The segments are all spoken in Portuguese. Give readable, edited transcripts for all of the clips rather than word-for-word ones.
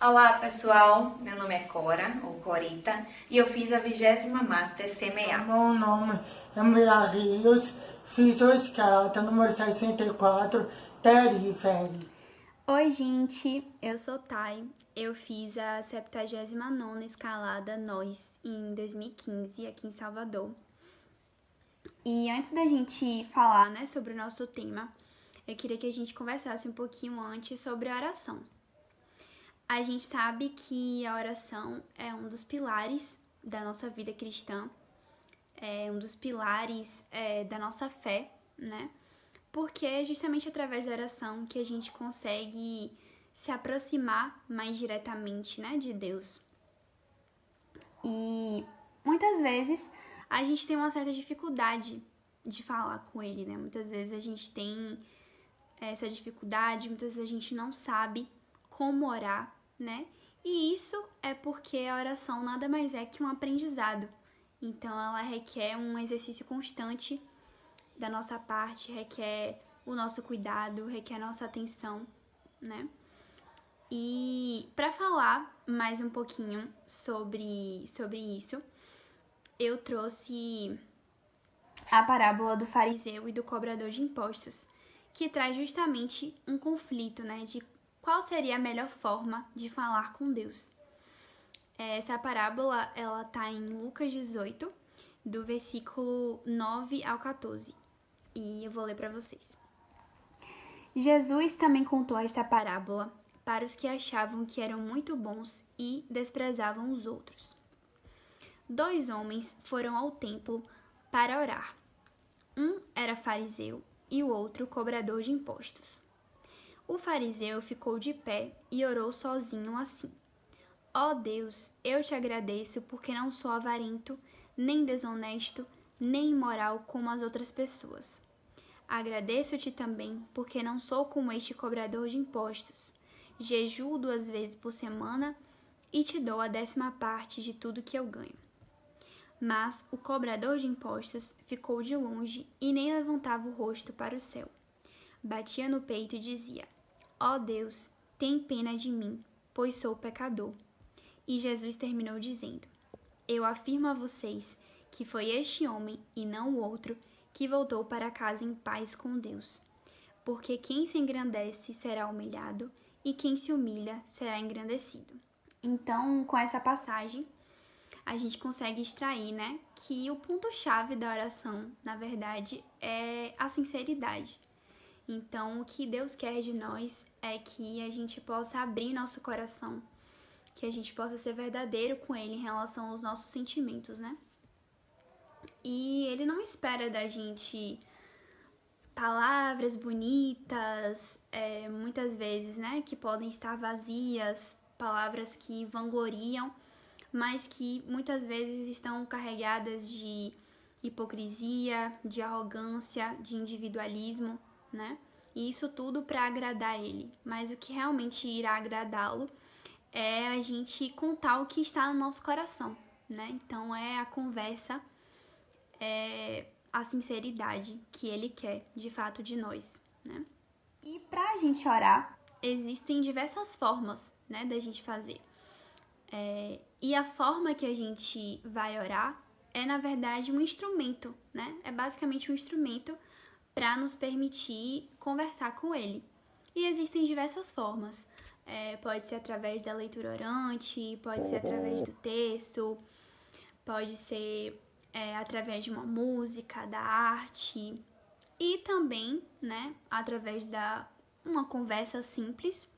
Olá pessoal, meu nome é Cora, ou Corita, e eu fiz a 20ª Master CMA. Meu nome é Mira Rios, fiz o escalata número 64, Terifere. Oi, gente, eu sou Thay. Eu fiz a 79ª escalada NOS em 2015 aqui em Salvador. E antes da gente falar, sobre o nosso tema, eu queria que a gente conversasse um pouquinho antes sobre a oração. A gente sabe que a oração é um dos pilares da nossa vida cristã, é um dos pilares da nossa fé, né? Porque é justamente através da oração que a gente consegue se aproximar mais diretamente, né, de Deus. E muitas vezes a gente tem uma certa dificuldade de falar com Ele, né? Muitas vezes a gente tem essa dificuldade, muitas vezes a gente não sabe como orar, né? E isso é porque a oração nada mais é que um aprendizado. Então ela requer um exercício constante da nossa parte, requer o nosso cuidado, requer a nossa atenção, né? E para falar mais um pouquinho sobre isso, eu trouxe a parábola do fariseu e do cobrador de impostos, que traz justamente um conflito, né, de qual seria a melhor forma de falar com Deus. Essa parábola, ela tá em Lucas 18, do versículo 9 ao 14. E eu vou ler para vocês. Jesus também contou esta parábola para os que achavam que eram muito bons e desprezavam os outros. 2 homens foram ao templo para orar. Um era fariseu e o outro cobrador de impostos. O fariseu ficou de pé e orou sozinho assim: Ó Deus, eu te agradeço porque não sou avarento, nem desonesto, nem imoral como as outras pessoas. Agradeço-te também porque não sou como este cobrador de impostos. Jejuo 2 vezes por semana e te dou a 10ª parte de tudo que eu ganho. Mas o cobrador de impostos ficou de longe e nem levantava o rosto para o céu. Batia no peito e dizia: Ó Deus, tem pena de mim, pois sou pecador. E Jesus terminou dizendo: Eu afirmo a vocês que foi este homem, e não o outro, que voltou para casa em paz com Deus. Porque quem se engrandece será humilhado, e quem se humilha será engrandecido. Então, com essa passagem, a gente consegue extrair, né, que o ponto-chave da oração, na verdade, é a sinceridade. Então, o que Deus quer de nós é que a gente possa abrir nosso coração, que a gente possa ser verdadeiro com Ele em relação aos nossos sentimentos, né? E Ele não espera da gente palavras bonitas, muitas vezes, né, que podem estar vazias, palavras que vangloriam, mas que muitas vezes estão carregadas de hipocrisia, de arrogância, de individualismo, né? E isso tudo para agradar ele. Mas o que realmente irá agradá-lo é a gente contar o que está no nosso coração, né? Então é a conversa, é a sinceridade que ele quer de fato de nós, né? E para a gente orar, existem diversas formas, né, da gente fazer. E a forma que a gente vai orar é, na verdade, um instrumento, né? É basicamente um instrumento para nos permitir conversar com ele. E existem diversas formas. Pode ser através da leitura orante, pode ser através do texto, pode ser através de uma música, da arte e também, né, através da uma conversa simples.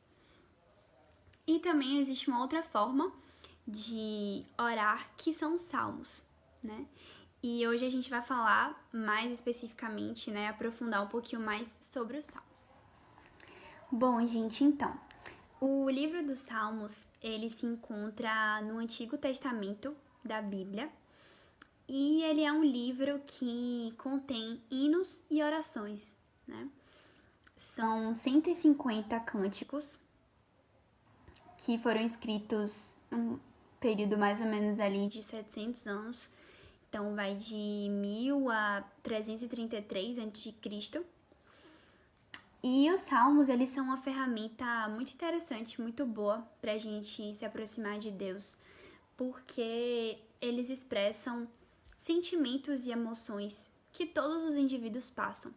E também existe uma outra forma de orar, que são os salmos, né? E hoje a gente vai falar mais especificamente, né, aprofundar um pouquinho mais sobre os salmos. Bom, gente, então, o livro dos Salmos, ele se encontra no Antigo Testamento da Bíblia, e ele é um livro que contém hinos e orações, né? São 150 cânticos que foram escritos num período mais ou menos ali de 700 anos. Então vai de 1000 a 333 a.C. E os salmos, eles são uma ferramenta muito interessante, muito boa pra gente se aproximar de Deus, porque eles expressam sentimentos e emoções que todos os indivíduos passam.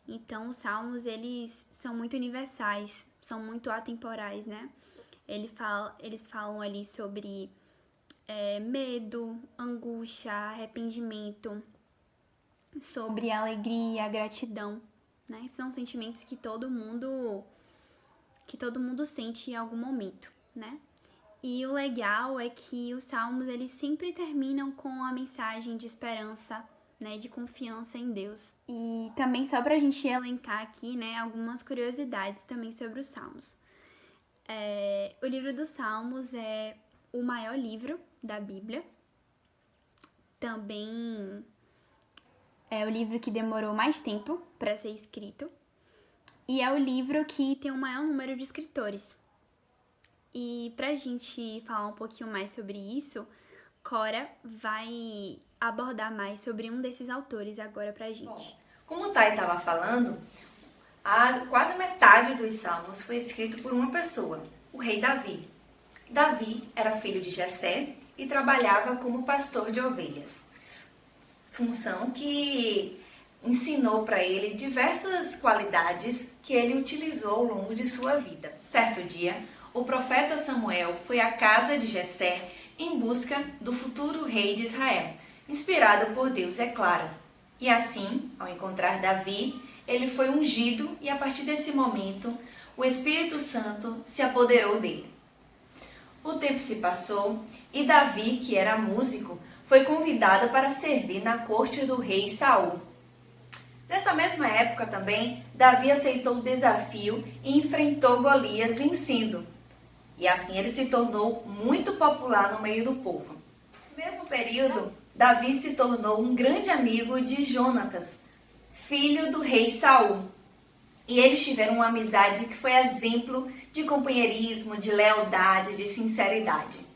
Então, os salmos, eles são muito universais, são muito atemporais, né? Eles falam ali sobre medo, angústia, arrependimento, sobre alegria, gratidão, né? São sentimentos que todo mundo sente em algum momento, né? E o legal é que os salmos, eles sempre terminam com a mensagem de esperança, né, de confiança em Deus. E também só pra gente elencar aqui, né, algumas curiosidades também sobre os salmos. O livro dos Salmos é o maior livro da Bíblia. Também é o livro que demorou mais tempo para ser escrito. E é o livro que tem o maior número de escritores. E pra gente falar um pouquinho mais sobre isso, Cora vai abordar mais sobre um desses autores agora pra gente. Bom, como o Thay estava falando, quase metade dos salmos foi escrito por uma pessoa, o rei Davi. Davi era filho de Jessé e trabalhava como pastor de ovelhas, função que ensinou para ele diversas qualidades que ele utilizou ao longo de sua vida. Certo dia, o profeta Samuel foi à casa de Jessé em busca do futuro rei de Israel, inspirado por Deus, é claro. E assim, ao encontrar Davi, ele foi ungido e a partir desse momento, o Espírito Santo se apoderou dele. O tempo se passou e Davi, que era músico, foi convidado para servir na corte do rei Saul. Nessa mesma época também, Davi aceitou o desafio e enfrentou Golias vencendo. E assim ele se tornou muito popular no meio do povo. No mesmo período, Davi se tornou um grande amigo de Jonatas, filho do rei Saul. E eles tiveram uma amizade que foi exemplo de companheirismo, de lealdade, de sinceridade.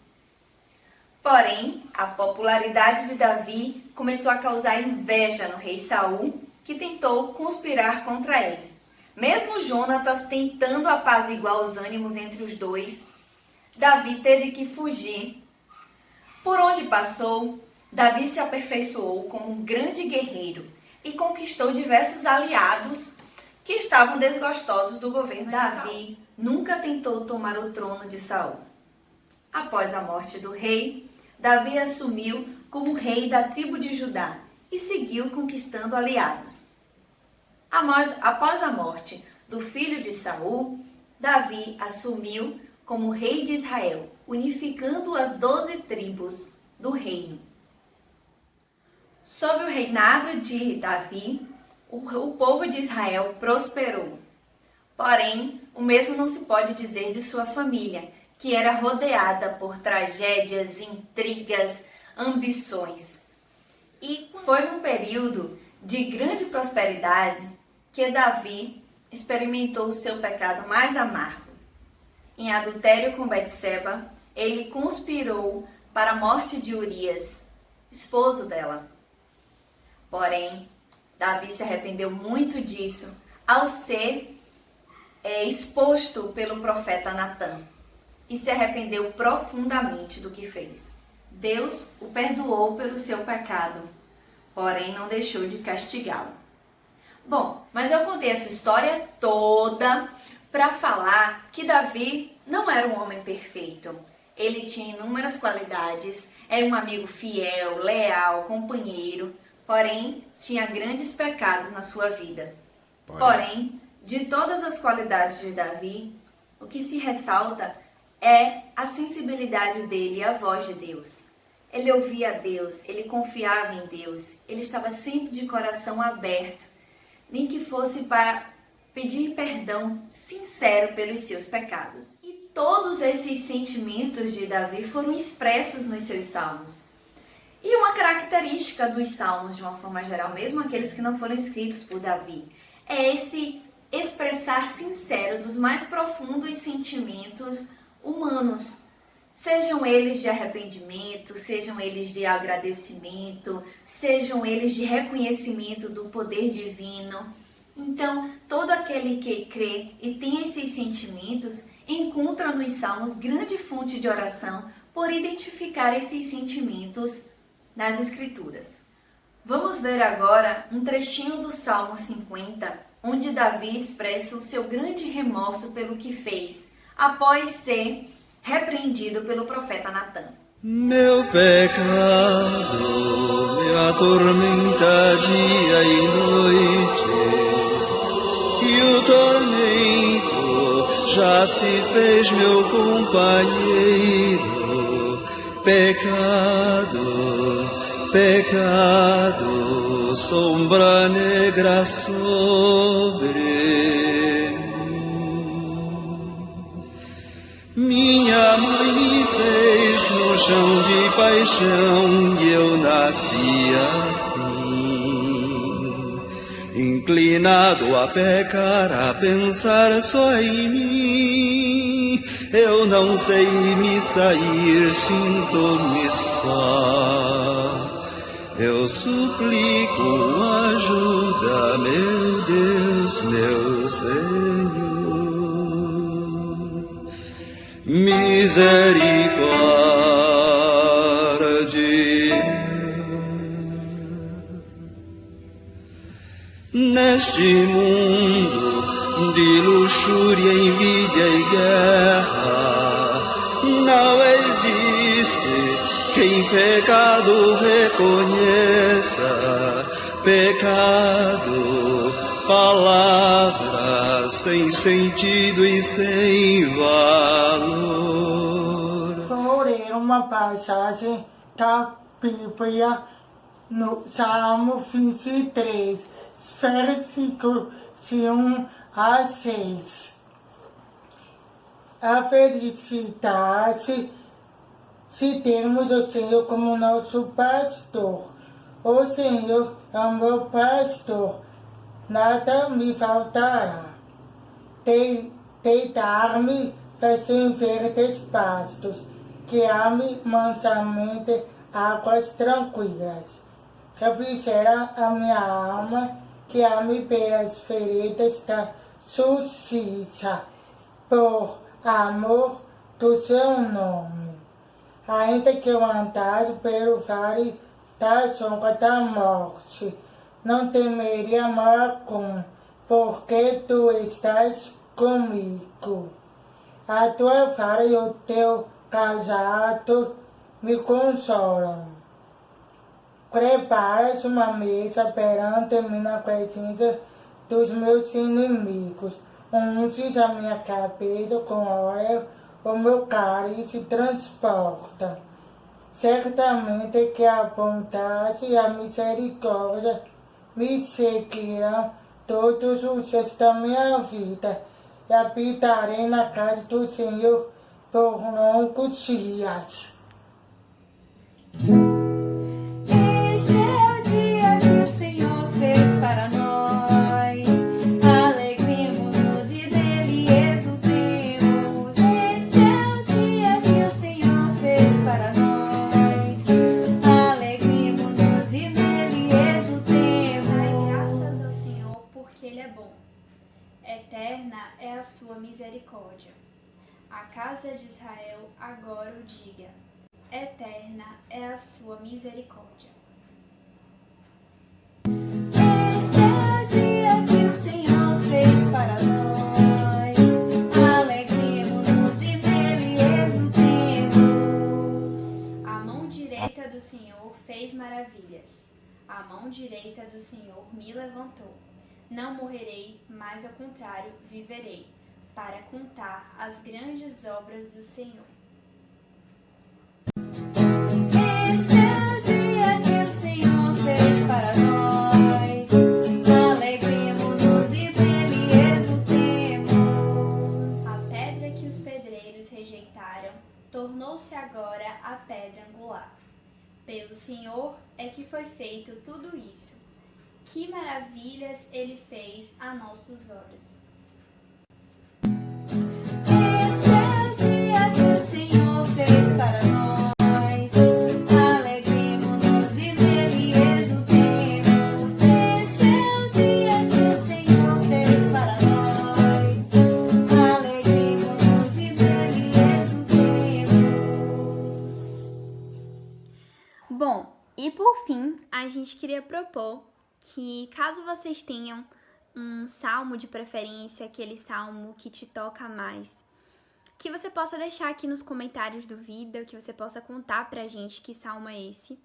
Porém, a popularidade de Davi começou a causar inveja no rei Saul, que tentou conspirar contra ele. Mesmo Jonatas tentando apaziguar os ânimos entre os dois, Davi teve que fugir. Por onde passou, Davi se aperfeiçoou como um grande guerreiro e conquistou diversos aliados que estavam desgostosos do governo de Saul. Davi nunca tentou tomar o trono de Saul. Após a morte do rei, Davi assumiu como rei da tribo de Judá e seguiu conquistando aliados. Após a morte do filho de Saul, Davi assumiu como rei de Israel, unificando as 12 tribos do reino. Sob o reinado de Davi, o povo de Israel prosperou. Porém, o mesmo não se pode dizer de sua família, que era rodeada por tragédias, intrigas, ambições. E foi num período de grande prosperidade que Davi experimentou o seu pecado mais amargo. Em adultério com Betseba, ele conspirou para a morte de Urias, esposo dela. Porém, Davi se arrependeu muito disso ao ser exposto pelo profeta Natã e se arrependeu profundamente do que fez. Deus o perdoou pelo seu pecado, porém não deixou de castigá-lo. Bom, mas eu contei essa história toda para falar que Davi não era um homem perfeito. Ele tinha inúmeras qualidades, era um amigo fiel, leal, companheiro, porém tinha grandes pecados na sua vida. Porém, de todas as qualidades de Davi, o que se ressalta é a sensibilidade dele à voz de Deus. Ele ouvia a Deus, ele confiava em Deus, ele estava sempre de coração aberto, nem que fosse para pedir perdão sincero pelos seus pecados. E todos esses sentimentos de Davi foram expressos nos seus salmos. E uma característica dos salmos, de uma forma geral, mesmo aqueles que não foram escritos por Davi, é esse expressar sincero dos mais profundos sentimentos humanos. Sejam eles de arrependimento, sejam eles de agradecimento, sejam eles de reconhecimento do poder divino. Então, todo aquele que crê e tem esses sentimentos encontra nos Salmos grande fonte de oração por identificar esses sentimentos nas Escrituras. Vamos ver agora um trechinho do Salmo 50, onde Davi expressa o seu grande remorso pelo que fez, após ser repreendido pelo profeta Natã. Meu pecado me atormenta dia e noite, e o tormento já se fez meu companheiro. Pecado, pecado, sombra negra sobre mim. Minha mãe me fez no chão de paixão e eu nasci assim, inclinado a pecar, a pensar só em mim. Eu não sei me sair, sinto-me só. Eu suplico ajuda, meu Deus, meu Senhor. Misericórdia. Neste mundo de luxúria, envidia e guerra, não existe quem pecado reconheça. Pecado, palavras sem sentido e sem valor. Vou ler uma passagem da Bíblia no Salmo 23, versículos 1 a 6. A felicidade se termos o Senhor como nosso pastor. O Senhor é o meu pastor, nada me faltará. Deitar-me em verdes pastos, guiar-me mansamente águas tranquilas. Refrigera a minha alma, guiar-me pelas veredas da justiça, por amor do seu nome. Ainda que eu andasse pelo vale da sombra da morte, não temeria mal algum, porque tu estás comigo. A tua vara e o teu cajado me consolam. Preparas uma mesa perante mim na presença dos meus inimigos. Unges a minha cabeça com óleo, o meu cálice transporta. Certamente que a bondade e a misericórdia me seguirão todos os dias da minha vida, e habitarei na casa do Senhor por longos dias. Este é o dia que o Senhor fez para nós. Alegremo-nos e nele exultemos. Este é o dia que o Senhor fez para nós. Alegremo-nos e nele exultemos. Dai graças ao Senhor, porque Ele é bom. Eterna é a sua misericórdia. A casa de Israel agora o diga. Eterna é a sua misericórdia. Este é o dia que o Senhor fez para nós. Alegremo-nos e nele exultemos. A mão direita do Senhor fez maravilhas. A mão direita do Senhor me levantou. Não morrerei, mas ao contrário, viverei, para contar as grandes obras do Senhor. Este é o dia que o Senhor fez para nós. Alegremo-nos e nele exultemos. A pedra que os pedreiros rejeitaram tornou-se agora a pedra angular. Pelo Senhor é que foi feito tudo isso. Que maravilhas Ele fez a nossos olhos. Este é o dia que o Senhor fez para nós. Alegremo-nos e nele exultemos. Este é o dia que o Senhor por fim, a gente queria propor que, caso vocês tenham um salmo de preferência, aquele salmo que te toca mais, que você possa deixar aqui nos comentários do vídeo, que você possa contar pra gente que salmo é esse.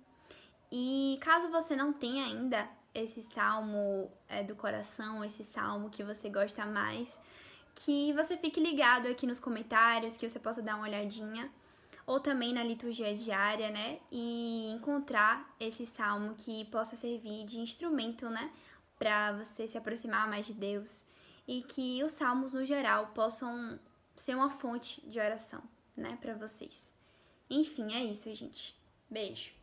E caso você não tenha ainda esse salmo do coração, esse salmo que você gosta mais, que você fique ligado aqui nos comentários, que você possa dar uma olhadinha, ou também na liturgia diária, né? E encontrar esse salmo que possa servir de instrumento, né? Para você se aproximar mais de Deus. E que os salmos, no geral, possam ser uma fonte de oração, né? Para vocês. Enfim, é isso, gente. Beijo.